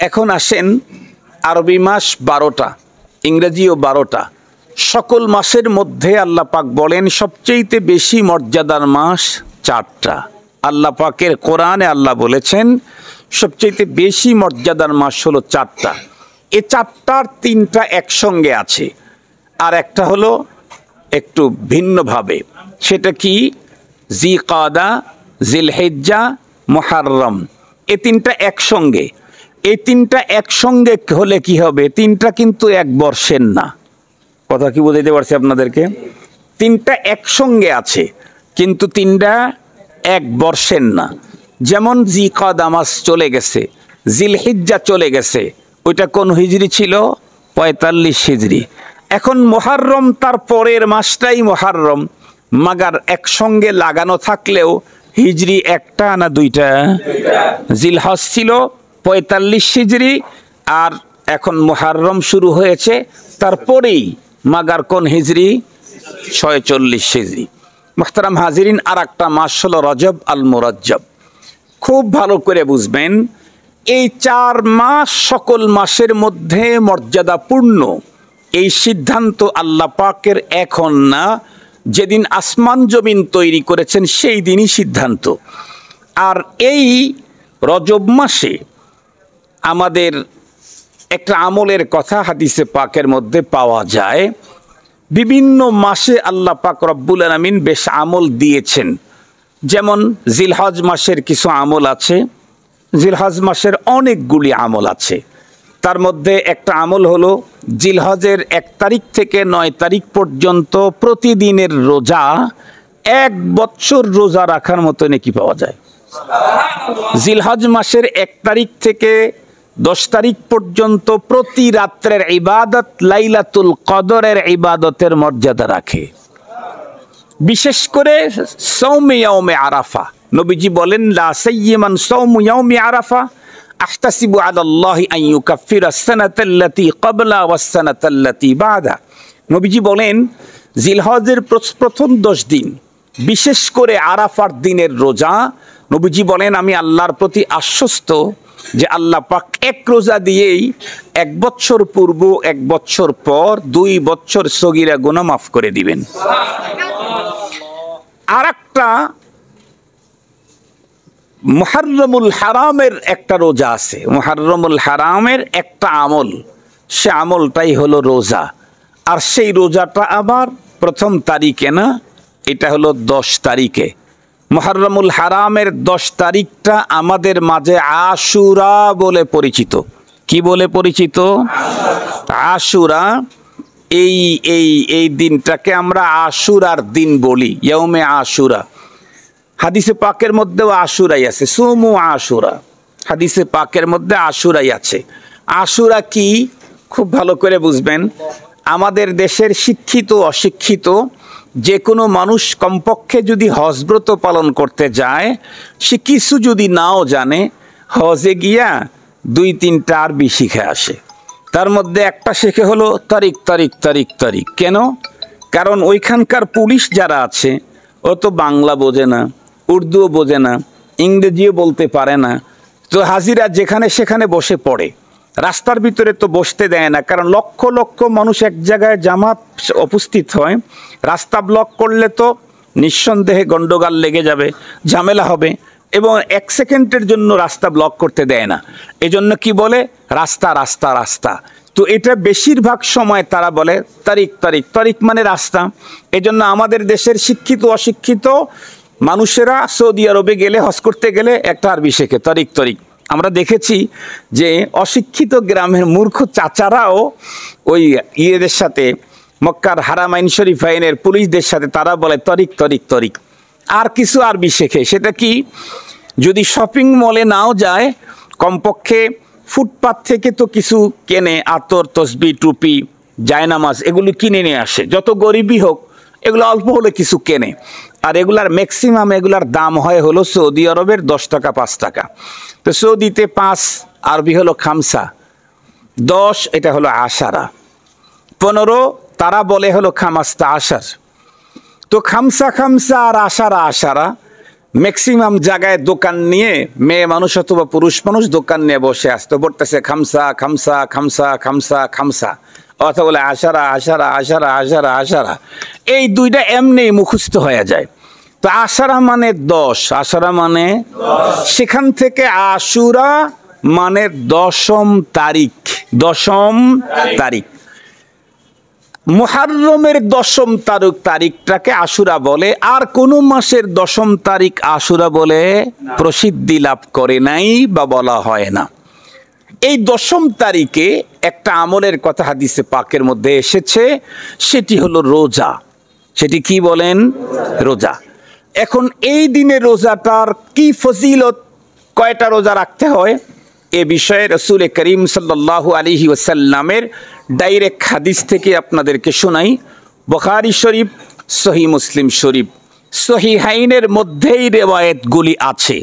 এখন আসেন, আরবি মাস 12টা, ইংরেজিও 12টা। সকল মাসের মধ্যে আল্লাহ পাক বলেন সবচেয়ে বেশি মর্যাদার মাস 4টা। আল্লাহ পাকের কোরআনে আল্লাহ বলেছেন সবচেয়ে বেশি মর্যাদার মাস হলো 4টা। এই 4টার 3টা একসঙ্গে আছে, আর একটা হলো একটু ভিন্নভাবে। সেটা কি? জিকাদা, জিলহিজ্জা, মুহররম। এই 3টা একসঙ্গে। এই 3টা একসঙ্গে হলে কি হবে? 3টা কিন্তু এক বর্ষের না। কথা কি বুঝাইতে পারছি আপনাদেরকে? 3টা একসঙ্গে আছে কিন্তু 3টা এক বর্ষের না। যেমন জিকাদা মাস চলে গেছে, জিলহিজ্জা চলে গেছে, ওইটা কোন হিজরি ছিল? 45 হিজরি। এখন মুহররম তার পরের মাসটাই মুহররম, মাগার একসঙ্গে লাগানো থাকলেও হিজরি একটা না দুইটা? জিলহজ ছিল 45 হিজরি, আর এখন মুহররম শুরু হয়েছে, তারপরেই মাগার কোন হিজরি? 46 হিজরি। মুহতারাম হাজিরিন, আর একটা মাস হলো রজব আল মুরজ্জব। খুব ভালো করে বুঝবেন, এই 4 মাস সকল মাসের মধ্যে মর্যাদাপূর্ণ। এই সিদ্ধান্ত আল্লাহ পাকের এখন না, যেদিন আসমান জমিন তৈরি করেছেন সেই দিনই সিদ্ধান্ত। আর এই রজব মাসে আমাদের একটা আমলের কথা হাদিসে পাকের মধ্যে পাওয়া যায়। বিভিন্ন মাসে আল্লাহ পাক রব্বুল আলামিন বেশ আমল দিয়েছেন। যেমন জিলহজ মাসের কিছু আমল আছে, জিলহজ মাসের অনেকগুলি আমল আছে। তার মধ্যে একটা আমল হলো জিলহজের 1 তারিখ থেকে 9 তারিখ পর্যন্ত প্রতিদিনের রোজা 1 বছর রোজা রাখার মতো নেকি পাওয়া যায়। জিলহজ মাসের 1 তারিখ থেকে 10 তারিখ পর্যন্ত প্রতি রাত্রের ইবাদত লাইলাতুল কদরের ইবাদতের মর্যাদা রাখে। বিশেষ করে সাওমে ইয়াউমে আরাফা, নবীজি বলেন লা সাইয়্যিমান সাওমু ইয়াউমি আরাফা আহতাসিবু আলাল্লাহি আন ইউকাফিরা সানাতাল্লাতী ক্বাবলা ওয়াস সানাতাল্লাতী বাদা। নবীজি বলেন জিলহজের প্রথম 10 দিন, বিশেষ করে আরাফার দিনের রোজা, নবীজি বলেন আমি আল্লাহর প্রতি আশ্বস্ত যে আল্লাহ পাক এক রোজা দিয়েই 1 বছর পূর্ব 1 বছর পর 2 বছর সগীরা গুনাহ মাফ করে দিবেন। আর একটা মুহররমুল হারামের একটা রোজা আছে, মুহররমুল হারামের একটা আমল, সে আমলটাই হলো রোজা। আর সেই রোজাটা আবার প্রথম তারিখে না, এটা হলো 10 তারিখে। মুহররমুল হারামের 10 তারিখটা আমাদের মাঝে আশুরা বলে পরিচিত। কি বলে পরিচিত? আশুরা। এই দিনটাকে আমরা আশুরার দিন বলি, ইয়াউমে আশুরা। হাদিসে পাকের মধ্যেও আশুরাই আছে, সুমু আশুরা। হাদিসে পাকের মধ্যে আশুরাই আছে। আশুরা কি? খুব ভালো করে বুঝবেন। আমাদের দেশের শিক্ষিত অশিক্ষিত যে কোনো মানুষ কমপক্ষে যদি হজব্রত পালন করতে যায়, সে কিছু যদি নাও জানে, হজে গিয়া 2-3টা আরবি শিখে আসে। তার মধ্যে একটা শেখে হলো তারিখ তারিখ তারিখ তারিখ। কেন? কারণ ওইখানকার পুলিশ যারা আছে ও তো বাংলা বোঝে না, উর্দুও বোঝে না, ইংরেজিও বলতে পারে না। তো হাজিরা যেখানে সেখানে বসে পড়ে, রাস্তার ভিতরে তো বসতে দেয় না, কারণ লক্ষ লক্ষ মানুষ এক জায়গায় জামাত উপস্থিত হয়। রাস্তা ব্লক করলে তো নিঃসন্দেহে গন্ডগোল লেগে যাবে, ঝামেলা হবে, এবং 1 সেকেন্ডের জন্য রাস্তা ব্লক করতে দেয় না। এজন্য কি বলে? রাস্তা রাস্তা রাস্তা। তো এটা বেশিরভাগ সময় তারা বলে তারিখ তারিখ তারিখ মানে রাস্তা। এজন্য আমাদের দেশের শিক্ষিত অশিক্ষিত মানুষেরা সৌদি আরবে গেলে, হজ করতে গেলে একটা আরবি শেখে, তারিখ তারিখ। আমরা দেখেছি যে অশিক্ষিত গ্রামের মূর্খ চাচারাও ওই ইয়েদের সাথে, মক্কার হারামাইন শরীফাইনের পুলিশদের সাথে তারা বলে তারিখ তারিখ তারিখ। আর কিছু আরবি শেখে। সেটা কি? যদি শপিং মলে নাও যায়, কমপক্ষে ফুটপাত থেকে তো কিছু কেনে, আতর, তসবি, টুপি, জায়নামাজ, এগুলো কিনে নিয়ে আসে। যত গরিবই হোক, এগুলো অল্প হলে কিছু কেনে। আর এগুলার ম্যাক্সিমাম এগুলার দাম হয় হলো সৌদি আরবের 10 টাকা 5 টাকা। তো সৌদিতে 5 আরবি হলো খামসা, 10 এটা হলো আশারা, 15 তারা বলে হলো খামাস্তা আশার। তো খামসা খামসা আর আশারা আশারা, ম্যাক্সিমাম জায়গায় দোকান নিয়ে মেয়ে মানুষ অথবা পুরুষ মানুষ দোকান নিয়ে বসে আসতে পড়তেছে খামসা খামসা খামসা খামসা খামসা, অথবা বলে আশারা আশারা আশারা আশারা আশারা। এই দুইটা এমনি মুখস্থ হয়ে যায়। তো আশারা মানে 10, আশারা মানে সেখান থেকে আশুরা মানে 10ম তারিখ, 10ম তারিখ। মুহররমের 10ম তারিখটাকে আশুরা বলে, আর কোন মাসের 10ম তারিখ আশুরা বলে প্রসিদ্ধি লাভ করে নাই বা বলা হয় না। এই 10ম তারিখে একটা আমলের কথা হাদিসে পাকের মধ্যে এসেছে, সেটি হলো রোজা। সেটি কি বলেন? রোজা। এখন এই দিনে রোজাটার কি ফজিলত, কয়টা রোজা রাখতে হয়, এ বিষয়ে রাসূল করিম সাল্লাল্লাহু আলাইহি ওয়াসাল্লামের ডাইরেক্ট হাদিস থেকে আপনাদেরকে শোনাই। বুখারী শরীফ, সহিহ মুসলিম শরীফ, সহিহাইনের মধ্যেই রেওয়ায়েতগুলি আছে।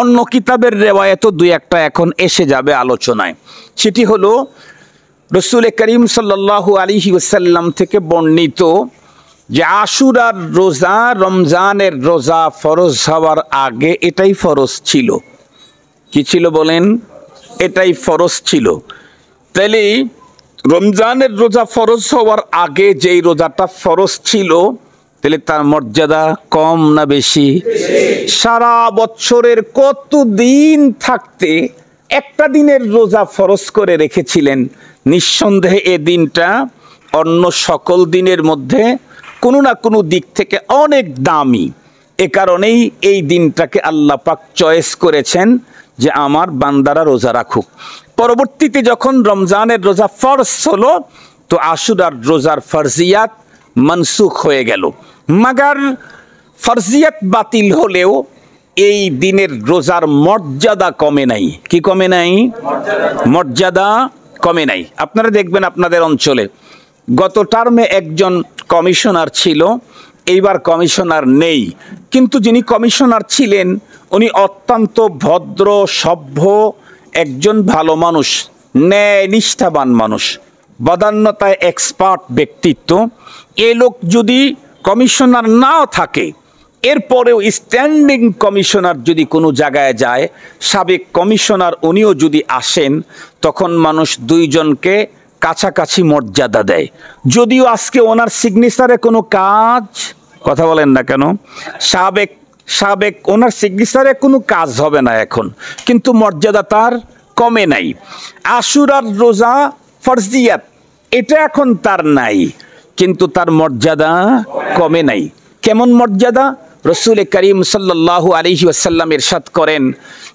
অন্য কিতাবের রেওয়ায়েতও দুই একটা এখন এসে যাবে আলোচনায়। সেটি হলো রাসূল করিম সাল্লাল্লাহু আলাইহি ওয়াসাল্লাম থেকে বর্ণিত যে আশুরার রোজা রমজানের রোজা ফরজ হওয়ার আগে এটাই ফরজ ছিল। কি ছিল বলেন? এটাই ফরজ ছিল। তাহলে রমজানের রোজা ফরজ হওয়ার আগে যেই রোজাটা ফরজ ছিল, তাহলে তার মর্যাদা কম না বেশি? সারা বছরের কত দিন থাকতে একটা দিনের রোজা ফরজ করে রেখেছিলেন, নিঃসন্দেহে এ দিনটা অন্য সকল দিনের মধ্যে কোনো না কোনো দিক থেকে অনেক দামি। এ কারণেই এই দিনটাকে আল্লাহ পাক চয়েস করেছেন যে আমার বান্দারা রোজা রাখুক। পরবর্তীতে যখন রমজানের রোজা ফরজ হলো, তো আশুরার রোজার ফরজিয়াত মনসুখ হয়ে গেল। মাগার ফরজিয়াত বাতিল হলেও এই দিনের রোজার মর্যাদা কমে নাই। কি কমে নাই? মর্যাদা কমে নাই। আপনারা দেখবেন আপনাদের অঞ্চলে গত টার্মে একজন কমিশনার ছিল, এইবার কমিশনার নেই, কিন্তু যিনি কমিশনার ছিলেন উনি অত্যন্ত ভদ্র সভ্য একজন ভালো মানুষ, ন্যায় নিষ্ঠাবান মানুষ, বদান্যতায় এক্সপার্ট ব্যক্তিত্ব। এ লোক যদি কমিশনার নাও থাকে, এরপরেও স্ট্যান্ডিং কমিশনার যদি কোনো জায়গায় যায়, সাবেক কমিশনার উনিও যদি আসেন, তখন মানুষ দুইজনকে কাছাকাছি মর্যাদা দেয়। যদিও আজকে ওনার সিগনেচারে কোনো কাজ, কথা বলেন না কেন, সাবেক ওনার সিগনেচারে কোনো কাজ হবে না এখন, কিন্তু মর্যাদা তার কমে নাই। আশুরার রোজা ফরজিয়াত এটা এখন তার নাই, কিন্তু তার মর্যাদা কমে নাই। কেমন মর্যাদা? রাসূল করিম সাল্লাল্লাহু আলাইহি ওয়াসাল্লাম ইরশাদ করেন,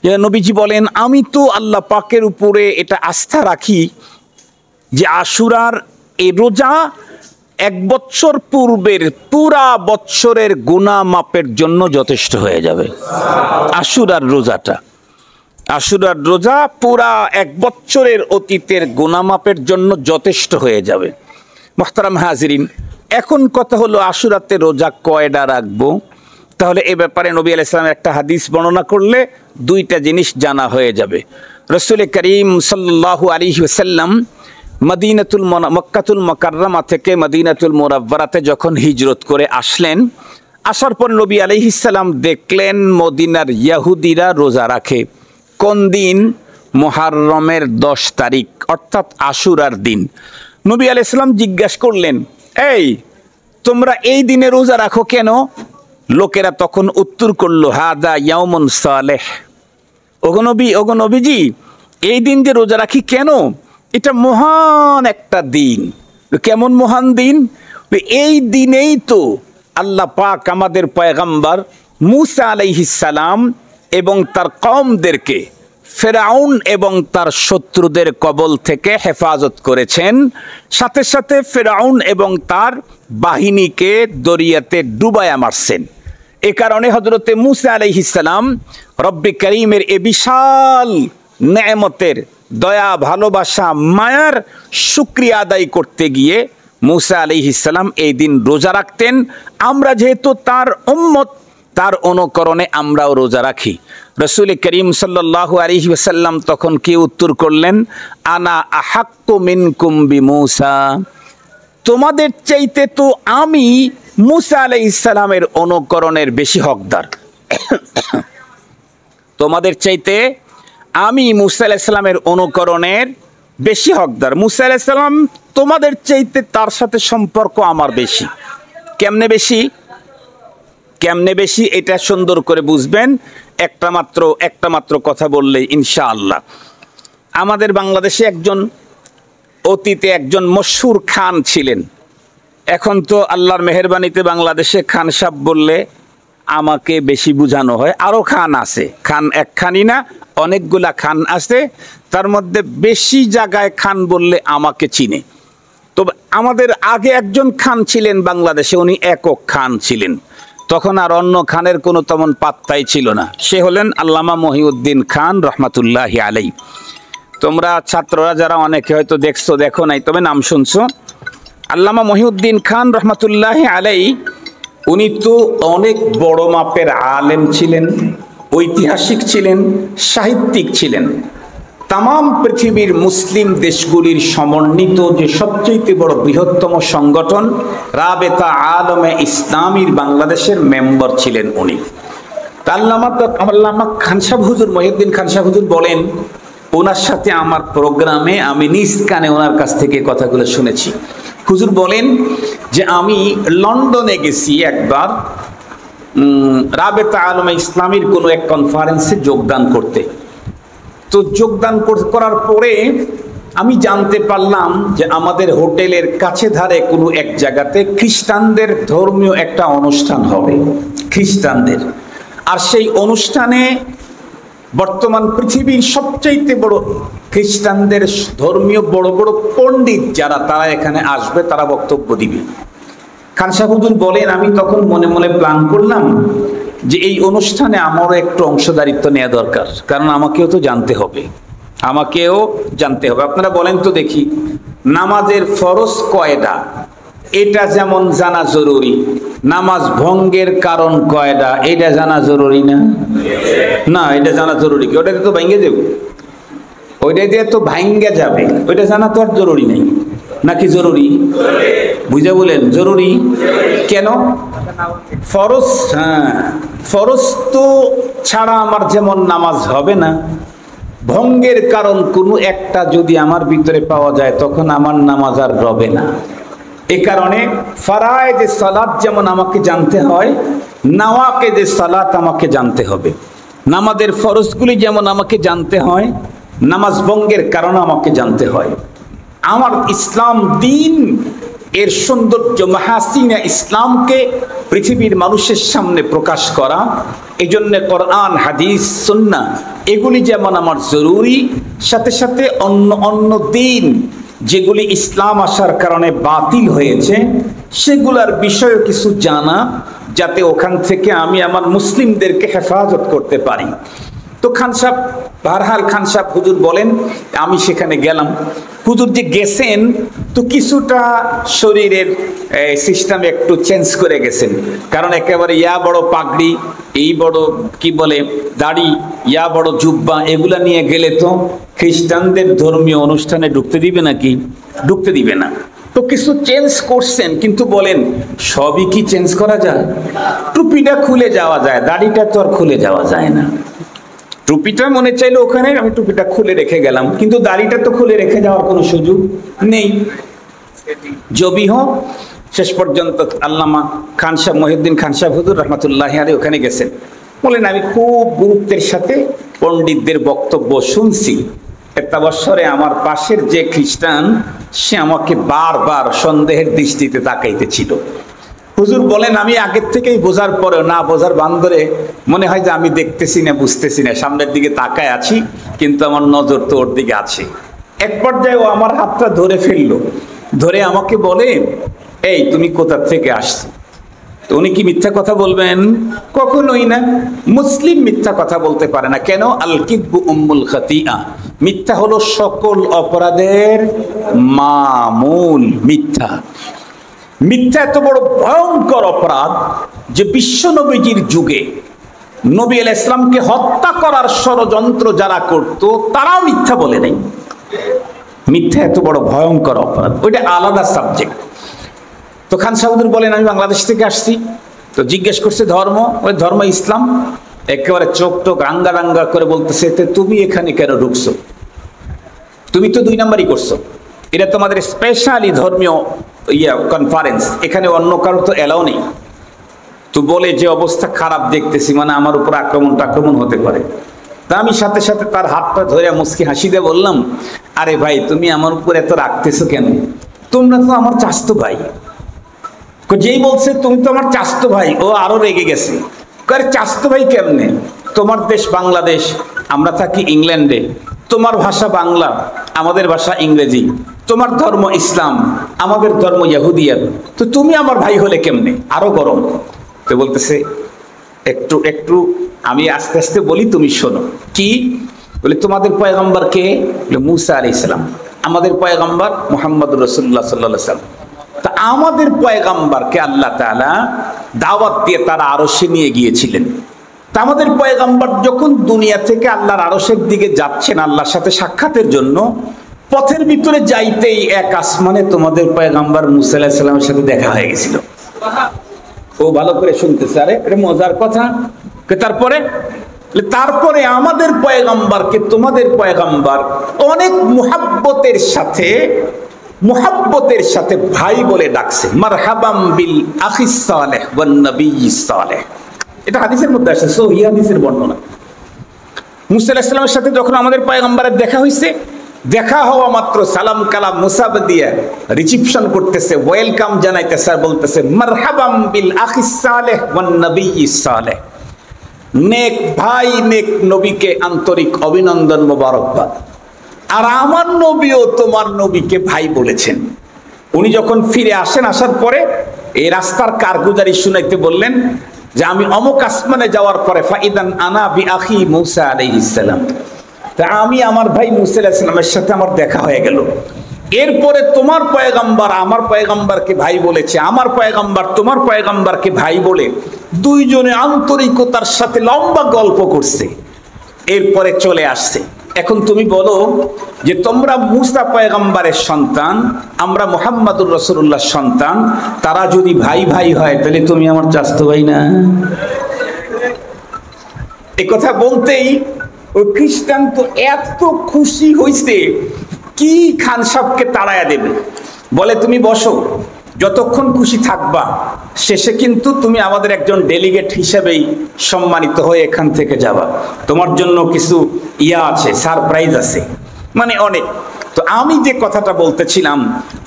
যে নবীজি বলেন, আমি তো আল্লাহ পাকের উপরে এটা আস্থা রাখি যে আশুরার এই রোজা 1 বছর পূর্বের পুরা বছরের গুনাহ মাপের জন্য যথেষ্ট হয়ে যাবে। আশুরার রোজাটা, আশুরার রোজা পুরা 1 বছরের অতীতের গুনাহ মাপের জন্য যথেষ্ট হয়ে যাবে। মুহতারাম হাজিরিন, এখন কথা হলো আশুরাতে রোজা কয়টা রাখবো? তাহলে এ ব্যাপারে নবী আলাইহিস সালাম একটা হাদিস বর্ণনা করলে দুইটা জিনিস জানা হয়ে যাবে। রাসূল করিম সাল্লাল্লাহু আলাইহি ওয়াসাল্লাম মক্কাতুল মুকাররমা থেকে মদিনাতুল মুনাওয়ারাতে যখন হিজরত করে আসলেন, আসার পর নবী আলাইহিস সালাম দেখলেন মদিনার ইহুদিরা রোজা রাখে। কোন দিন? মুহররমের 10 তারিখ, অর্থাৎ আশুরার দিন। নবী আলাইহিস সালাম জিজ্ঞাসা করলেন, এই তোমরা এই দিনে রোজা রাখো কেন? লোকেরা তখন উত্তর করলো, হাদা ইয়াউমুন সালেহ। ওগো নবীজি, এই দিন যে রোজা রাখি কেন? এটা মহান একটা দিন। কেমন মহান দিন? এই দিনেই তো আল্লাহ পাক আমাদের পয়গম্বর মুসা আলাইহিস সালাম এবং তার কওমদেরকে ফেরাউন এবং তার শত্রুদের কবল থেকে হেফাজত করেছেন, সাথে সাথে ফেরাউন এবং তার বাহিনীকে দরিয়াতে ডুবায়া মারছেন। এ কারণে হযরতে মুসা আলাইহিস সালাম রব্বে করিমের এ বিশাল নেয়ামতের দয়া, ভালোবাসা, মায়ার শুকরিয়া আদায় করতে গিয়ে মুসা আলাইহিস সালাম এই দিন রোজা রাখতেন। আমরা যেহেতু তার উম্মত, তার অনুকরণে আমরাও রোজা রাখি। রাসূল করিম সাল্লাল্লাহু আলাইহি ওয়াসাল্লাম তখন কি উত্তর করলেন? আনা আহাক্কু মিনকুম বিমূসা, তোমাদের চাইতে তো আমি মুসা আলাইহিস সালামের অনুকরণের বেশি হকদার। তোমাদের চাইতে আমি মুসা আলাইহিস সালামের অনুকরণের বেশি হকদার। মুসা আলাইহিস সালাম তোমাদের চাইতে তার সাথে সম্পর্ক আমার বেশি। কেমনে বেশি? কেমনে বেশি এটা সুন্দর করে বুঝবেন একটা মাত্র কথা বললেই ইনশাআল্লাহ। আমাদের বাংলাদেশে অতীতে একজন মশহুর খান ছিলেন। এখন তো আল্লাহর মেহেরবানিতে বাংলাদেশে খান সাহেব বললে আমাকে বেশি বোঝানো হয়। আরও খান আছে, খান এক খানই না, অনেকগুলা খান আছে। তার মধ্যে বেশি জায়গায় খান বললে আমাকে চিনে। তো আমাদের আগে একজন খান ছিলেন বাংলাদেশে, উনি একক খান ছিলেন। তখন আর অন্য খানের কোনো তেমন পাত্তাই ছিল না। সে হলেন আল্লামা মহিউদ্দিন খান রহমাতুল্লাহি আলাইহি। তোমরা ছাত্ররা যারা অনেকে হয়তো দেখো নাই, তবে নাম শুনছো। আল্লামা মহিউদ্দিন খান রহমাতুল্লাহি আলাইহি উনি তো অনেক বড় মাপের আলেম ছিলেন, ঐতিহাসিক ছিলেন, সাহিত্যিক ছিলেন। তাম পৃথিবীর মুসলিম দেশগুলির সমন্বিত যে সবচেয়ে বড় বৃহত্তম সংগঠন রাবেতা আলমে ইসলামীর বাংলাদেশের মেম্বার ছিলেন উনি। আল্লামা খান সাহেব হুজুর, মহিউদ্দিন খান সাহেব হুজুর বলেন, ওনার সাথে আমার প্রোগ্রামে আমি নিজ কানে ওনার কাছ থেকে কথাগুলো শুনেছি। হুজুর বলেন যে আমি লন্ডনে গেছি একবার রাবেতা আলমে ইসলামীর কোনো এক কনফারেন্সে যোগদান করতে। তো যোগদান করার পরে আমি জানতে পারলাম যে আমাদের হোটেলের কাছে ধারে কোনো এক জায়গাতে খ্রিস্টানদের ধর্মীয় একটা অনুষ্ঠান হবে, খ্রিস্টানদের। আর সেই অনুষ্ঠানে বর্তমান পৃথিবীর সবচাইতে বড় খ্রিস্টানদের ধর্মীয় বড় বড় পণ্ডিত যারা, তারা এখানে আসবে, তারা বক্তব্য দিবে। খান সাহেব হুজুর বলেন, আমি তখন মনে মনে প্ল্যান করলাম যে এই অনুষ্ঠানে আমারও একটু অংশদারিত্ব নেওয়া দরকার, কারণ আমাকেও তো জানতে হবে, আপনারা বলেন তো দেখি, নামাজের ফরজ কয়টা এটা যেমন জানা জরুরি, নামাজ ভঙ্গের কারণ কয়টা এটা জানা জরুরি না? না, এটা জানা জরুরি কি? ওটা তো ভেঙে যাবে, ওইটা দিয়ে তো ভাঙ্গে যাবে, ওইটা জানা তো আর জরুরি নেই নাকি? জরুরি? বুঝে বলেন জরুরি কেন? ফরজ, হ্যাঁ, ফরজ তো ছাড়া আমার যেমন নামাজ হবে না, ভঙ্গের কারণ কোনো একটা যদি আমার ভিতরে পাওয়া যায় তখন আমার নামাজ আর রবে না। এ কারণে ফারায়েদে সালাত যেমন আমাকে জানতে হয়, নাওয়াকিদে সালাত আমাকে জানতে হবে। নামাজের ফরজগুলি যেমন আমাকে জানতে হয়, নামাজ ভঙ্গের কারণ আমাকে জানতে হয়। আমার ইসলাম দিন এর সৌন্দর্য মাহাসিনা ইসলামকে পৃথিবীর মানুষের সামনে প্রকাশ করা, এই জন্য কোরআন, হাদিস, সুন্নাহ এগুলি যেমন আমার জরুরি, সাথে সাথে অন্য দিন যেগুলি ইসলাম আসার কারণে বাতিল হয়েছে সেগুলার বিষয়ে কিছু জানা, যাতে ওখান থেকে আমি আমার মুসলিমদেরকে হেফাজত করতে পারি। তো খান সাহেব, বারহাল খান সাহেব হুজুর বলেন, আমি সেখানে গেলাম। হুজুর যে গেছেন তো কিছুটা শরীরের সিস্টেম একটু চেঞ্জ করে গেছেন, কারণ একেবারে ইয়া বড় পাগড়ি, এই বড় কি বলে দাড়ি, ইয়া বড় জুব্বা, এগুলা নিয়ে গেলে তো খ্রিস্টানদের ধর্মীয় অনুষ্ঠানে ঢুকতে দিবে নাকি? ঢুকতে দিবে না। তো কিছু চেঞ্জ করছেন, কিন্তু বলেন সবই কি চেঞ্জ করা যায়? টুপিটা খুলে যাওয়া যায়, দাড়িটা তো আর খুলে যাওয়া যায় না। টুপিটা মনে চাইলে ওখানে আমি টুপিটা খুলে রেখে গেলাম, কিন্তু দাড়িটা তো খুলে রেখে যাওয়ার কোনো সুযোগ নেই। জবি হোক, শেষ পর্যন্ত আল্লামা খান সাহেব, মহিউদ্দিন খান সাহেব হুজুর রহমাতুল্লাহি আলাইহি ওখানে গেছেন। বলেন আমি খুব গুরুত্বের সাথে পণ্ডিতদের বক্তব্য শুনছি। একটা বছরে আমার পাশের যে খ্রিস্টান, সে আমাকে বারবার সন্দেহের দৃষ্টিতে তাকাইতেছিল। হুজুর বলেন আমি আগের থেকেই বোঝার পরেও না বোঝার বান্দরে মনে হয় যে আমি দেখতেছি না, বুঝতেছি না, সামনের দিকে তাকায় আছি, কিন্তু আমার নজর তো ওর দিকে আছে। এক পর্যায়ে ও আমার হাতটা ধরে ফেললো, ধরে আমাকে বলে, এই তুমি কোথা থেকে আসছো? তো উনি কি মিথ্যা কথা বলবেন? কখনোই না। মুসলিম মিথ্যা কথা বলতে পারে না। কেন? আল কিযবু উম্মুল খাতিআ, মিথ্যা হলো সকল অপরাধের মা, মূল। মিথ্যা এত বড় ভয়ঙ্কর অপরাধ যে বিশ্ব নবীজির যুগে নবী আলাইহিস সালামকে হত্যা করার ষড়যন্ত্র যারা করত তারাও মিথ্যা বলে নাই। মিথ্যা এত বড় ভয়ঙ্কর অপরাধ, ওইটা আলাদা সাবজেক্ট। তো খান সাহেব বলেন আমি বাংলাদেশ থেকে আসছি, তো জিজ্ঞেস করছে ধর্ম, ওই ধর্ম ইসলাম। একেবারে চোখ টোক রাঙ্গা রাঙ্গা করে বলতেছে, তুমি এখানে কেন ঢুকছো? তুমি তো 2 নাম্বারই করছো। এটা তোমাদের স্পেশালি ধর্মীয় কনফারেন্স, এখানে অন্য কারো তো এলাও নেই। তো বলে যে অবস্থা খারাপ দেখতেছি, মানে আমার উপর আক্রমণ হতে পারে। তা আমি সাথে সাথে তার হাতটা ধরে মুচকি হাসি দিয়ে বললাম, আরে ভাই তুমি আমার উপর এত রাখতেছো কেন? তোমরা তো আমার চাচতো ভাই। যেই বলছে তুমি তো আমার চাচতো ভাই, ও আরো রেগে গেছে। আরে চাচতো ভাই কেমনে? তোমার দেশ বাংলাদেশ, আমরা থাকি ইংল্যান্ডে, তোমার ভাষা বাংলা, আমাদের ভাষা ইংরেজি, তোমার ধর্ম ইসলাম, আমাদের ধর্ম ইহুদিয়াত, তো তুমি আমার ভাই হলে কেমনে? আরো গরম। তো বলতেছে একটু একটু আমি আস্তে আস্তে বলি, তুমি শোনো। কি বলে? তোমাদের পয়গম্বর কে? মুসা আলাইহিস সালাম। আমাদের পয়গম্বর মুহাম্মদুর রাসূলুল্লাহ সাল্লাল্লাহু আলাইহি ওয়াসাল্লাম। তা আমাদের পয়গম্বরকে আল্লাহ তাআলা দাওয়াত দিয়ে তার আরশে নিয়ে গিয়েছিলেন। তা আমাদের পয়গম্বর যখন দুনিয়া থেকে আল্লাহর আরশের দিকে যাচ্ছেন আল্লাহর সাথে সাক্ষাতের জন্য, পথের ভিতরে যাইতেই এক আসমানে তোমাদের পয়গম্বর মুসা আলাইহিস সালামের সাথে দেখা হয়ে গেছিল। ও ভালো করে শুনতেছে, আরে এটা মজার কথা। তারপরে আমাদের পয়গম্বরকে তোমাদের পয়গম্বর অনেক মুহাব্বতের সাথে ভাই বলে ডাকছে, মারহাবাম বিল আখিস সালেহ ওয়ান নবিয়্যিস সালেহ। এটা হাদিসের মধ্যে আছে, সহিহ হাদিসের বর্ণনা। মুসা আলাইহিস সালামের সাথে যখন আমাদের পয়গম্বরের দেখা হইছে, দেখা হওয়া মাত্র সালাম কালাম মুসাব দিয়ে রিসিপশন করতেছে, ওয়েলকাম জানাইতেছে, আর বলতেছে মারহাবাম বিল আখিস সালেহ ওয়ান নবিয়্যিস সালেহ। নেক ভাই নেক নবীকে আন্তরিক অভিনন্দন, মোবারকবাদ। আর আমার নবীও তোমার নবীকে ভাই বলেছেন। উনি যখন ফিরে আসেন, আসার পরে এই রাস্তার কারগুজারি শুনাইতে বললেন যে আমি অমুক আসমানে যাওয়ার পরে ফাইদান আনা বি আখি মুসা আলাইহিস সালাম, তা আমি আমার ভাই মুসা আলাইহিস সালামের সাথে আমার দেখা হয়ে গেল। এরপরে তোমার পয়গম্বর আমার পয়গম্বরকে ভাই বলেছে, আমার পয়গম্বর তোমার পয়গম্বরকে ভাই বলে দুইজনে আন্তরিকতার সাথে লম্বা গল্প করছে, এরপরে চলে আসছে। এখন তুমি বলো যে তোমরা মুসা পয়গম্বরের সন্তান, আমরা মুহাম্মদুর রাসূলুল্লাহর সন্তান, তারা যদি ভাই ভাই হয় তাহলে তুমি আমার চাচতো ভাই না? এ কথা বলতেই ওই খ্রিস্টান তো এত খুশি হইছে, কি খান সাহেবকে তাড়াইয়া দেবে। বলে তুমি বসো, যতক্ষণ খুশি থাকবা, শেষে কিন্তু তুমি আমাদের একজন ডেলিগেট হিসেবেই সম্মানিত হয়ে এখান থেকে যাবা। তোমার জন্য কিছু আছে, সারপ্রাইজ আছে, মানে অনেক। তো আমি যে কথাটা বলতেছিলাম,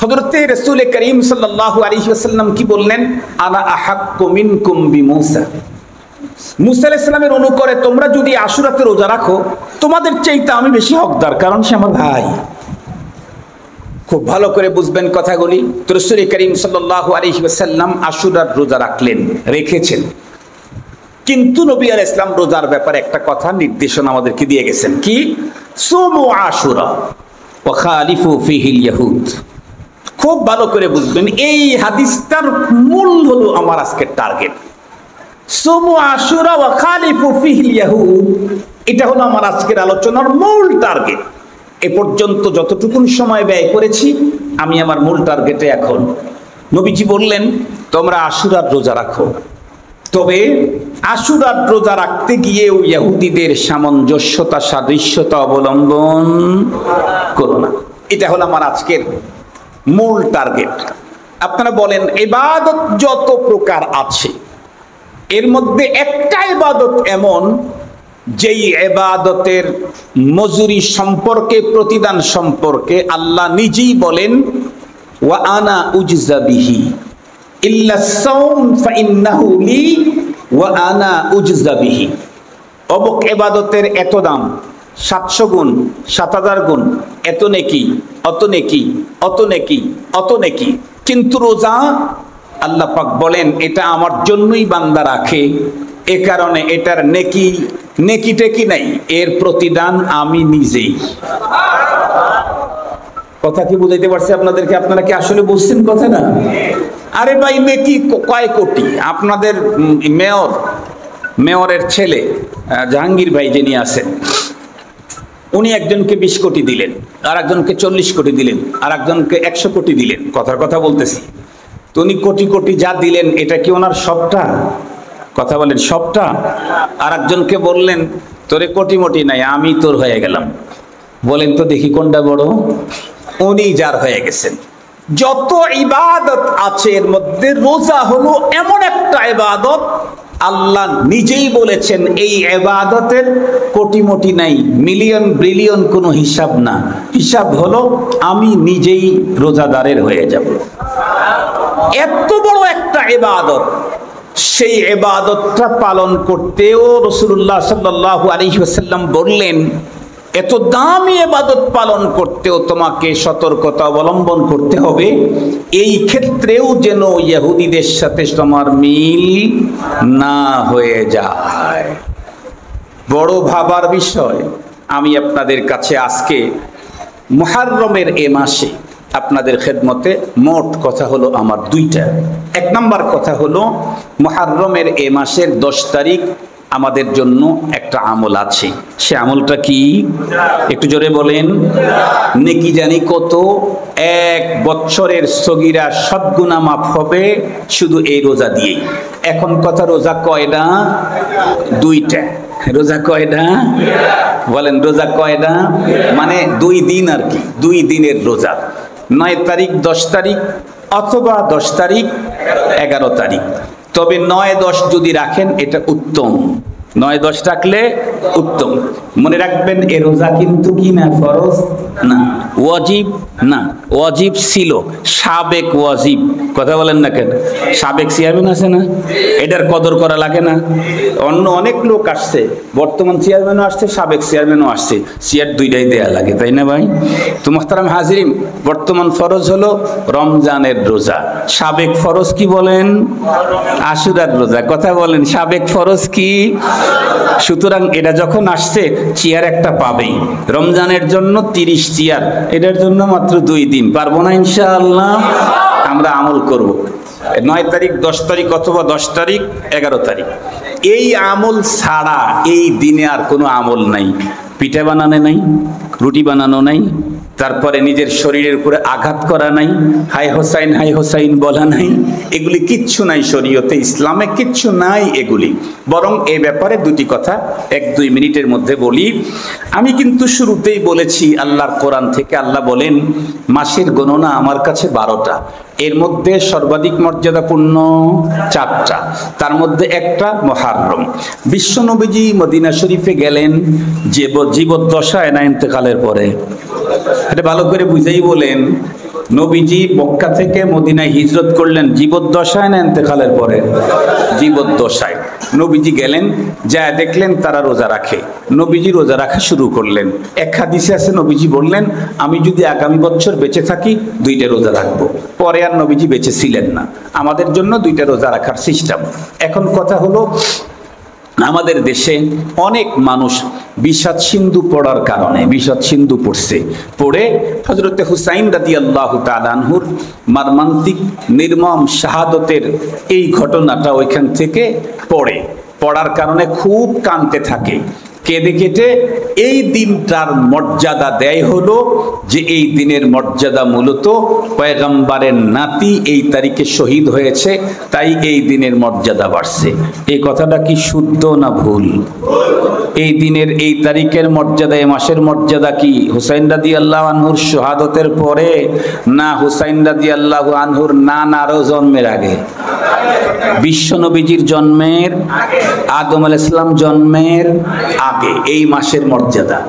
হযরতে রাসূল করিম সাল্লাল্লাহু আলাইহি ওয়াসাল্লাম কি বললেন? আনা আহাক্কু মিনকুম বিমূসা। মুসা আলাইহিস সালামের অনুকরে তোমরা যদি আশুরাতে রোজা রাখো, তোমাদের চাইতে আমি বেশি হকদার, কারণ সে আমার ভাই। খুব ভালো করে বুঝবেন কথাগুলি। তো রাসূল করিম সাল্লাল্লাহু আলাইহি ওয়াসাল্লাম আশুরার রোজা রেখেছেন, কিন্তু নবী আলাইহিস সালাম রোজার ব্যাপারে একটা কথা নির্দেশনা আমাদেরকে দিয়ে গেছেন। কি? সুমু আশুরা ওয়া খালিফু ফিহিল ইয়াহুদ। খুব ভালো করে বুঝবেন, এই হাদিসটার মূল হলো আমার আজকের টার্গেট। সুমু আশুরা ওয়া খালিফু ফিহিল ইয়াহুদ, এটা হলো আমার আজকের আলোচনার মূল টার্গেট। এ পর্যন্ত যতটুকু সময় ব্যয় করেছি আমি আমার মূল টার্গেটে এখন। নবীজি বললেন তোমরা আশুরার রোজা রাখো, তবে আশুরার রোজা রাখতে গিয়েও ইহুদিদের সামঞ্জস্যতা সাদৃশ্যতা অবলম্বন করো না। এটা হলো আমার আজকের মূল টার্গেট। আপনারা বলেন ইবাদত যত প্রকার আছে, এর মধ্যে একটা ইবাদত এমন যেই ইবাদতের মজুরি সম্পর্কে, প্রতিদান সম্পর্কে আল্লাহ নিজেই বলেন ওয়া আনা উজজা বিহি ইল্লা সাওম ফাইন্নাহু লি ওয়া আনা উজজা বিহি। অমুক ইবাদতের এত দাম, 700 গুণ, 7000 গুণ, এত নেকি, অত নেকি, অত নেকি, অত নেকি। কিন্তু রোজা আল্লাহ পাক বলেন এটা আমার জন্যই বান্দা রাখে, এ কারণে এটার নেকি টেকি নাই, এর প্রতিদান আমি নিজেই। কথা কি বুঝাইতে পারছি আপনাদেরকে? আপনারা কি আসলে বুঝছেন কথা না? আরে ভাই নেকি কয় কোটি। আপনাদের মেয়রের ছেলে জাহাঙ্গীর ভাই যিনি আছেন, উনি একজনকে 20 কোটি দিলেন, আর একজনকে 40 কোটি দিলেন, আর একজনকে 100 কোটি দিলেন। কথার কথা বলতেছি। তো উনি কোটি কোটি যা দিলেন এটা কি ওনার সবটা? কথা বলেন, সবটা? আর একজনকে বললেন তোরে কোটি মোটি নাই, আমি তোর হয়ে গেলাম। বলেন তো দেখি কোনটা বড়? উনি যার হয়ে গেছেন। যত ইবাদত আছে এর মধ্যে রোজা হলো এমন একটা ইবাদত, আল্লাহ নিজেই বলেছেন এই ইবাদতের কোটি মোটি নাই, মিলিয়ন বিলিয়ন কোনো হিসাব না। হিসাব হলো আমি নিজেই রোজাদারের হয়ে যাব। এত বড় একটা ইবাদত, সেই ইবাদতটা পালন করতেও রাসূলুল্লাহ সাল্লাল্লাহু আলাইহি ওয়াসাল্লাম বললেন এত দামি ইবাদত পালন করতেও তোমাকে সতর্কতা অবলম্বন করতে হবে, এই ক্ষেত্রেও যেন ইহুদিদের সাথে তোমার মিল না হয়ে যায়। বড় ভাবার বিষয়। আমি আপনাদের কাছে আজকে মুহররমের এ মাসে আপনাদের খেদমতে মোট কথা হলো আমার দুইটা। এক নাম্বার কথা হলো মুহররমের এ মাসের 10 তারিখ আমাদের জন্য একটা আমল আছে। সে আমলটা কি? একটু জোরে বলেন। নেকি জানি কত? 1 বছরের সগীরা সব গুনাহ মাফ হবে শুধু এই রোজা দিয়েই। এখন কথা, রোজা কয়টা? 2টা। রোজা কয়টা? বলেন, রোজা কয়টা? মানে 2 দিন আর কি, 2 দিনের রোজা। 9 তারিখ 10 তারিখ অথবা 10 তারিখ 11 তারিখ। তবে 9-10 যদি রাখেন এটা উত্তম। 9-10 রাখলে উত্তম। মনে রাখবেন এ রোজা কিন্তু কি না, ফরজ না, ওয়াজিব না। ওয়াজিব ছিল, সাবেক ওয়াজিব। কথা বলেন না কেন? সাবেক চেয়ারম্যান আছে না, এটার কদর করা লাগে না? অন্য অনেক লোক আসছে, বর্তমান চেয়ারম্যানও আসছে, সাবেক চেয়ারম্যানও আসছে, চেয়ার দুইটাই দেয়া লাগে, তাই না ভাই? তো মুহতারাম হাজিরিন, বর্তমান ফরজ হলো রমজানের রোজা, সাবেক ফরজ কি বলেন? আশুরার রোজা। কথা বলেন, সাবেক ফরজ কি? সুতরাং এটা যখন আসছে চেয়ার একটা পাবেই। রমজানের জন্য 30 চেয়ার, এটার জন্য মাত্র 2 দিন। পারবো না ইনশাআল্লাহ? আমরা আমল করব 9 তারিখ 10 তারিখ অথবা 10 তারিখ 11 তারিখ। এই আমল ছাড়া এই দিনে আর কোনো আমল নাই। পিঠা বানানো নাই, রুটি বানানো নাই, তারপরে নিজের শরীরের উপরে আঘাত করা নাই, হাই হোসাইন বলা নাই, এগুলি কিচ্ছু নাই শরীয়তে, ইসলামে কিচ্ছু নাই এগুলি। বরং এই ব্যাপারে দুটি কথা 1-2 মিনিটের মধ্যে বলি। আমি কিন্তু শুরুতেই বলেছি আল্লাহর কোরআন থেকে। আল্লাহ বলেন মাসের গণনা আমার কাছে 12টা, এর মধ্যে সর্বাধিক মর্যাদাপূর্ণ 4টা, তার মধ্যে একটা মুহররম। বিশ্বনবীজি মদিনা শরীফে গেলেন জীবদ্দশায় না ইন্তেকালের পরে? এটা ভালো করে বুঝেই বলেন। নবীজি মক্কা থেকে মদিনায় হিজরত করলেন জীবদ্দশায় না ইন্তেকালের পরে? জীবদ্দশায়। নবীজি গেলেন, যা দেখলেন তারা রোজা রাখে, নবীজি রোজা রাখা শুরু করলেন। এক হাদিসে আছে নবীজি বললেন আমি যদি আগামী বছর বেঁচে থাকি 2টা রোজা রাখবো। পরে আর নবীজি বেঁচে ছিলেন না। আমাদের জন্য 2টা রোজা রাখার সিস্টেম। এখন কথা হলো আমাদের দেশে অনেক মানুষ বিষাদ সিন্ধু পড়ার কারণে, বিষাদ সিন্ধু পড়ছে, পড়ে হযরতে হুসাইন রাদিয়াল্লাহু তাআলা আনহুর মর্মান্তিক নির্মম শাহাদতের এই ঘটনাটা ওইখান থেকে পড়ার কারণে খুব কাঁদতে থাকে। কেঁদে কেটে এই দিনটার মর্যাদা দেয় হলো যে এই দিনের মর্যাদা মূলত পয়গম্বরের নাতি এই তারিখে শহীদ হয়েছে, তাই এই দিনের মর্যাদা বাড়ছে। এই কথাটা কি শুদ্ধ না ভুল? এই দিনের এই তারিখের মর্যাদা, এই মাসের মর্যাদা কি হুসাইন রাদিয়াল্লাহু আনহুর শাহাদতের পরে না হুসাইন রাদিয়াল্লাহু আনহুর নানারও জন্মের আগে? বিশ্বনবীজির জন্মের, আদম আলাইহিস সালাম জন্মের আগে এই মাসের মর্যাদা।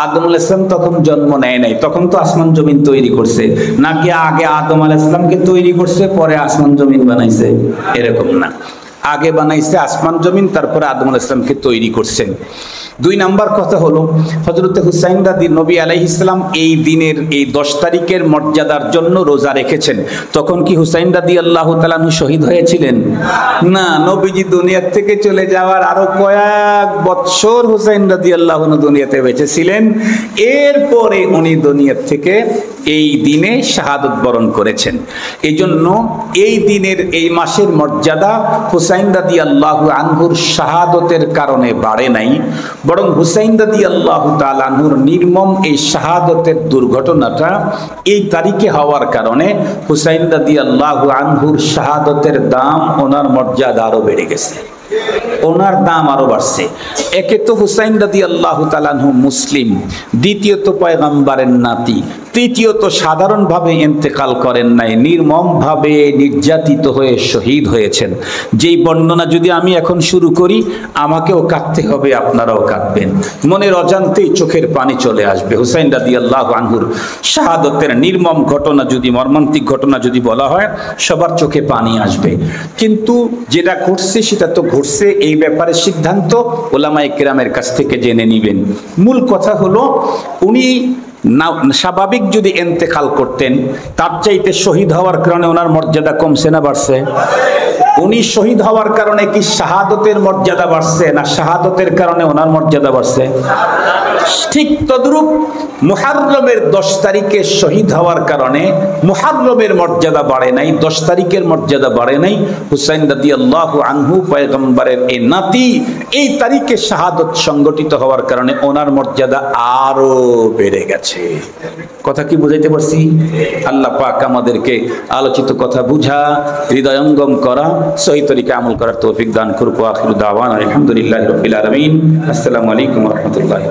আদম আলাইহিস সালাম তখন জন্ম নেয় নাই, তখন তো আসমান জমিন তৈরি করছে, নাকি আগে আদম আলাইহিস সালামকে তৈরি করছে পরে আসমান জমিন বানাইছে? এরকম না, আগে বানাইছে আসমান জমিন, তারপরে আদম আলাইহিস সালামকে তৈরি করছেন। 2 নাম্বার কথা হলো হযরতে হুসাইন নবী আলাইহিস সালাম এই দিনের এই 10 তারিখের মর্যাদার জন্য রোজা রেখেছেন। তখন কি হুসাইন রাদিয়াল্লাহু তাআলা আনহু শহীদ হয়েছিলেন? না, নবীজি দুনিয়া থেকে চলে যাওয়ার আরো কয়েক বছর হুসাইন রাদিয়াল্লাহু আনহু দুনিয়াতে বেঁচে ছিলেন। এরপরে উনি দুনিয়া থেকে এই দিনে শাহাদত বরণ করেছেন। এই জন্য এই দিনের এই মাসের মর্যাদা হুসাইন রাদিয়াল্লাহু আনহুর শাহাদতের কারণে বাড়ে নাই, বরং হুসাইন রাদিয়াল্লাহু তাআলা আনহুর নির্মম এই শাহাদতের দুর্ঘটনাটা এই তারিখে হওয়ার কারণে হুসাইন রাদিয়াল্লাহু আনহুর শাহাদতের দাম, ওনার মর্যাদা আরো বেড়ে গেছে, ওনার দাম আরো বাড়ছে। একে তো হুসাইন রাদিয়াল্লাহু তাআলা আনহু মুসলিম, দ্বিতীয়ত পয়গম্বরের নাতি, তৃতীয়ত সাধারণভাবে ইন্তেকাল করেন নাই, নির্মমভাবে নির্যাতিত হয়ে শহীদ হয়েছেন। যেই বর্ণনা যদি আমি এখন শুরু করি, আমাকেও কাঁদতে হবে, আপনারাও কাঁদবেন, মনের অজান্তেই চোখের পানি চলে আসবে। হুসাইন রাদিয়াল্লাহু আনহুর শাহাদতের নির্মম ঘটনা যদি, মর্মান্তিক ঘটনা যদি বলা হয়, সবার চোখে পানি আসবে। কিন্তু যেটা ঘটছে সেটা তো ঘটছে, এই ব্যাপারে সিদ্ধান্ত উলামায়ে কেরামের কাছ থেকে জেনে নিবেন। মূল কথা হলো, উনি স্বাভাবিক যদি ইন্তেকাল করতেন, তার চাইতে শহীদ হওয়ার কারণে ওনার মর্যাদা কমছে না বাড়ছে? উনি শহীদ হওয়ার কারণে কি শাহাদতের মর্যাদা বাড়ছে, না শাহাদতের কারণে ওনার মর্যাদা বাড়ছে? ঠিক তদ্রূপ মুহররমের 10 তারিখে শহীদ হওয়ার কারণে মুহররমের মর্যাদা বাড়ে নাই, 10 তারিখের মর্যাদা বাড়ে নাই। হুসাইন রাদিয়াল্লাহু আনহু পয়গম্বরের এই নাতি, এই তারিখে শাহাদত সংগঠিত হওয়ার কারণে ওনার মর্যাদা আরো বেড়ে গেছে। কথা কি বুঝাইতে পারছি? আল্লাহ পাক আমাদেরকে আলোচিত কথা বুঝা, হৃদয়ঙ্গম করা, সহি তরিকা আমল করার তৌফিক দান করুক। আখিরু দাওয়ানা আলহামদুলিল্লাহি রাব্বিল আলামিন। আসসালামু আলাইকুম ওয়া রাহমাতুল্লাহি।